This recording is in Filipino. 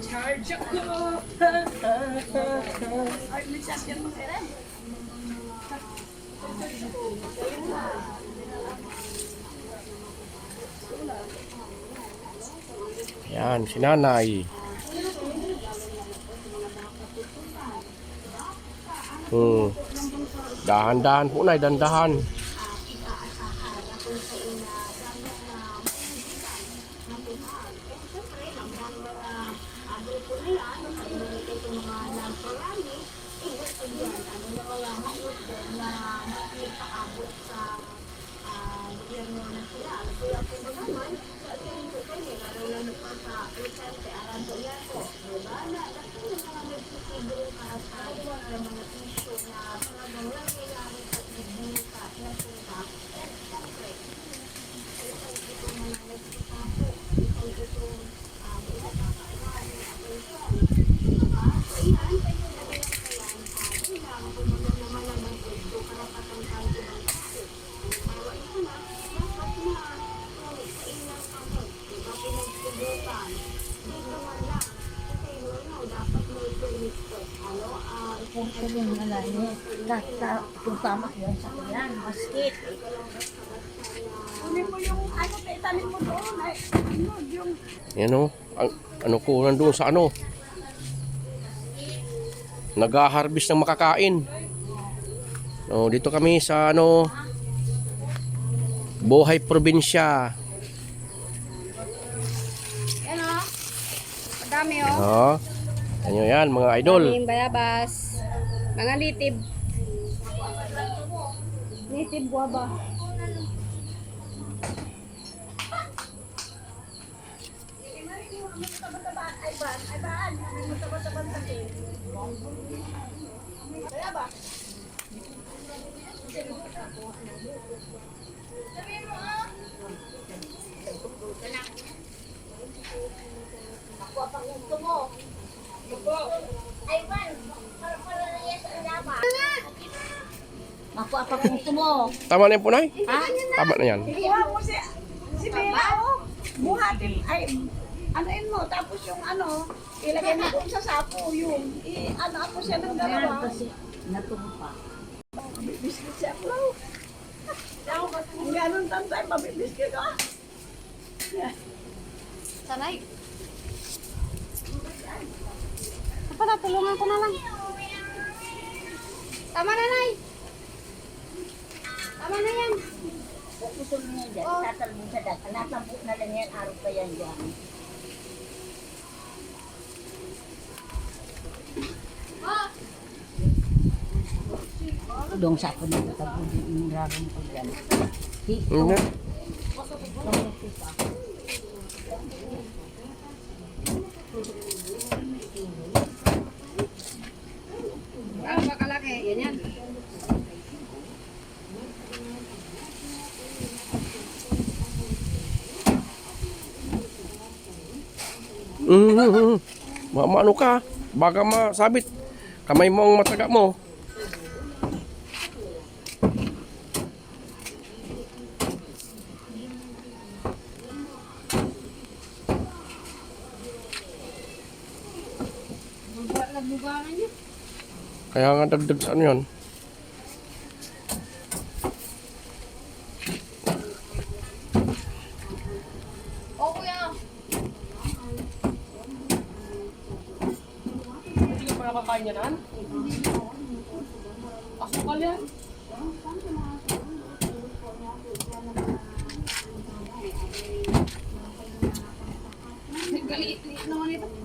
Charge ako. Ay, may sasyan mo kaya rin. Yan, si nanay. Dahan-dahan po na, dahan-dahan. Ito yung alay. Kung tama yun sa yan, basket. Kunin mo yung ano, itanin mo doon. Ay, ano, yung... Yan o. Ano ko nandun sa ano. Nag-harvest ng makakain. No, dito kami sa ano. Buhay probinsya. Yan o. Madami o. Oh. Ano yan mga idol. Daming bayabas. Mga litib. Litib guaba. Ako apa gusto mo? Tama na yan po, Nay? Ha? Tama na yan. Kuha mo si Bella, oh. Buhatin, ay, anuin mo, tapos yung ano, ilagay mo doon sa sapo, yung, ano ako siya ng dalawa. Natumpa. Mabibiskit siya ako. Ang ganun tantay, mabibiskit ka. Sanay. Kapala, tulungan ko na lang. Tama na, Nay. Tama na yan. Kung gusto mo niya dyan, tatalbog sa dagat. Nasambok na lang yan, araw pa yan dyan. Dong sa ako nito, tapos yung rarong ko dyan. Hindi. Ano ba kalaki? Yan yan. Maano ka? Baka masabit. Kamay mo ang mataga mo. Kaya nga dagdag sa ano yun. O, kuya. Hindi ka pa nakakain yan, Han? Asukal yan. Galit naman ito.